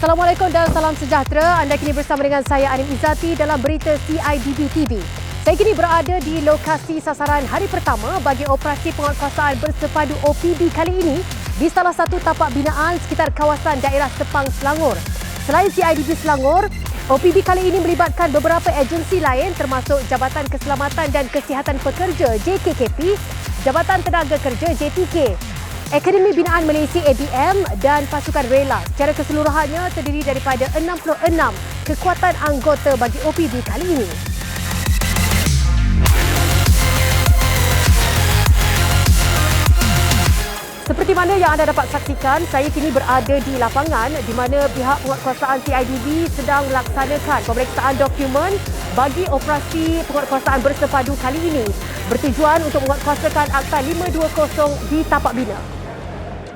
Assalamualaikum dan salam sejahtera. Anda kini bersama dengan saya Anim Izzati dalam berita CIDB TV. Saya kini berada di lokasi sasaran hari pertama bagi operasi penguatkuasaan bersepadu OPB kali ini di salah satu tapak binaan sekitar kawasan daerah Sepang, Selangor. Selain CIDB Selangor, OPB kali ini melibatkan beberapa agensi lain termasuk Jabatan Keselamatan dan Kesihatan Pekerja JKKP, Jabatan Tenaga Kerja JTK, Akademi Binaan Malaysia ABM dan pasukan rela. Secara keseluruhannya terdiri daripada 66 kekuatan anggota bagi OPB kali ini. Seperti mana yang anda dapat saksikan, saya kini berada di lapangan di mana pihak penguatkuasaan CIDB sedang melaksanakan pemeriksaan dokumen bagi operasi penguatkuasaan bersepadu kali ini bertujuan untuk menguatkuasakan Akta 520 di tapak bina.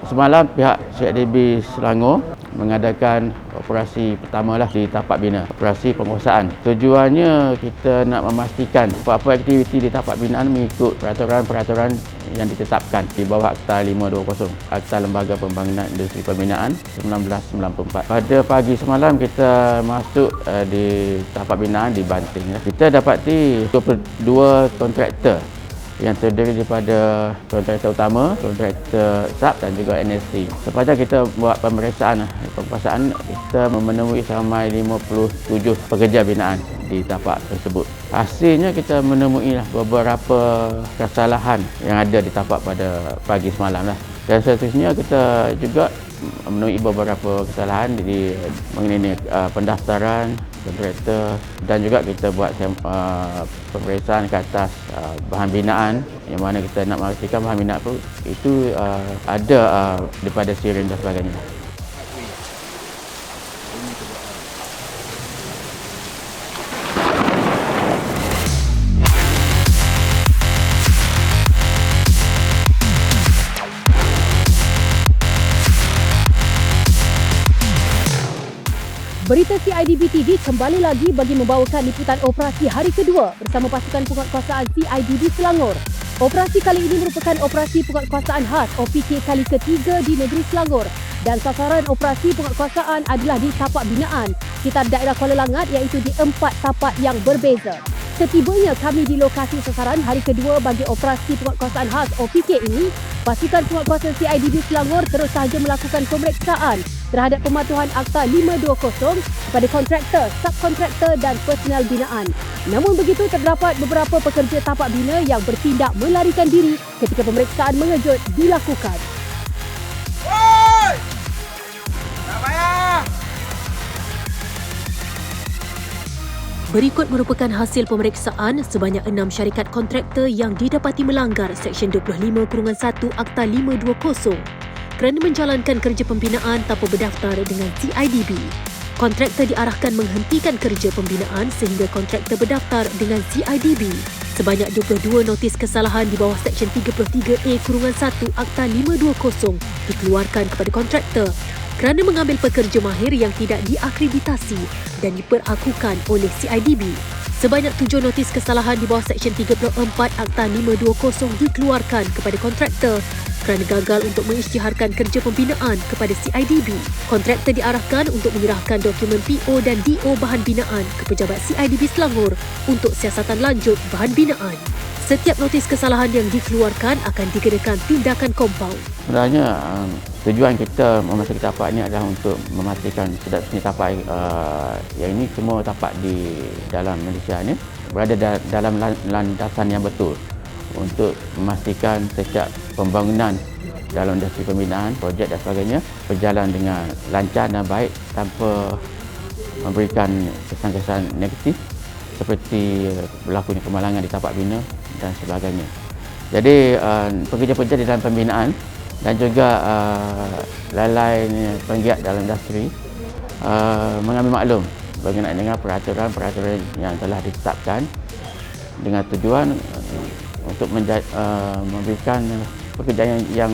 Semalam pihak CIDB Selangor mengadakan operasi pertamalah di tapak bina, operasi penguasaan. Tujuannya kita nak memastikan apa-apa aktiviti di tapak binaan mengikut peraturan-peraturan yang ditetapkan di bawah Akta 520, Akta Lembaga Pembangunan Industri Pembinaan 1994. Pada pagi semalam kita masuk di tapak binaan di Banting. Kita dapati 22 kontraktor yang terdiri daripada kontraktor utama, kontraktor sub dan juga NST. Sepanjang kita buat pemeriksaan penguasaan, kita menemui sampai 57 pekerja binaan di tapak tersebut. Hasilnya kita menemui beberapa kesalahan yang ada di tapak pada pagi semalam. Dan seterusnya kita juga menemui beberapa kesalahan mengenai pendaftaran kontraktor dan juga kita buat pemeriksaan ke atas bahan binaan yang mana kita nak memastikan bahan binaan itu ada daripada siren dan sebagainya. Berita CIDB TV kembali lagi bagi membawakan liputan operasi hari kedua bersama pasukan penguatkuasaan CIDB Selangor. Operasi kali ini merupakan operasi penguatkuasaan khas OPK kali ketiga di negeri Selangor dan sasaran operasi penguatkuasaan adalah di tapak binaan sekitar daerah Kuala Langat iaitu di 4 tapak yang berbeza. Setibanya kami di lokasi sasaran hari kedua bagi operasi penguatkuasaan khas OPK ini, pasukan penguatkuasaan CIDB Selangor terus sahaja melakukan pemeriksaan terhadap pematuhan Akta 520 kepada kontraktor, subkontraktor dan personal binaan. Namun begitu, terdapat beberapa pekerja tapak bina yang bertindak melarikan diri ketika pemeriksaan mengejut dilakukan. Woi! Tak payah! Berikut merupakan hasil pemeriksaan sebanyak 6 syarikat kontraktor yang didapati melanggar Seksyen 25-1 Akta 520 kerana menjalankan kerja pembinaan tanpa berdaftar dengan CIDB. Kontraktor diarahkan menghentikan kerja pembinaan sehingga kontraktor berdaftar dengan CIDB. Sebanyak 22 notis kesalahan di bawah Seksyen 33A-1 Akta 520 dikeluarkan kepada kontraktor kerana mengambil pekerja mahir yang tidak diakreditasi dan diperakukan oleh CIDB. Sebanyak 7 notis kesalahan di bawah Seksyen 34 Akta 520 dikeluarkan kepada kontraktor kerana gagal untuk mengisytiharkan kerja pembinaan kepada CIDB. Kontraktor diarahkan untuk menyerahkan dokumen PO dan DO bahan binaan ke pejabat CIDB Selangor untuk siasatan lanjut bahan binaan. Setiap notis kesalahan yang dikeluarkan akan dikenakan tindakan kompaun. Sebenarnya tujuan kita memasuki tapak ini adalah untuk memastikan sedapnya tapak yang ini semua tapak di dalam Malaysia ini berada dalam landasan yang betul untuk memastikan setiap pembangunan dalam industri pembinaan, projek dan sebagainya berjalan dengan lancar dan baik tanpa memberikan kesan-kesan negatif seperti berlakunya kemalangan di tapak bina dan sebagainya. Jadi pekerja-pekerja di dalam pembinaan dan juga lalai penggiat dalam industri mengambil maklum berkenaan dengan peraturan-peraturan yang telah ditetapkan dengan tujuan untuk memberikan pekerjaan yang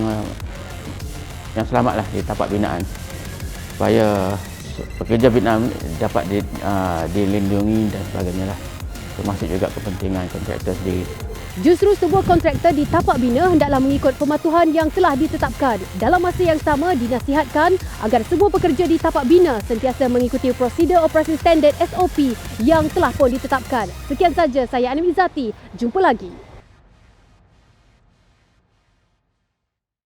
selamatlah di tapak binaan supaya pekerja binaan dapat dilindungi dan sebagainya lah, termasuk juga kepentingan kontraktor sendiri. Justru sebuah kontraktor di tapak bina hendaklah mengikut pematuhan yang telah ditetapkan. Dalam masa yang sama, dinasihatkan agar semua pekerja di tapak bina sentiasa mengikuti prosedur operasi standard SOP yang telah pun ditetapkan. Sekian saja, saya Anim Izzati. Jumpa lagi.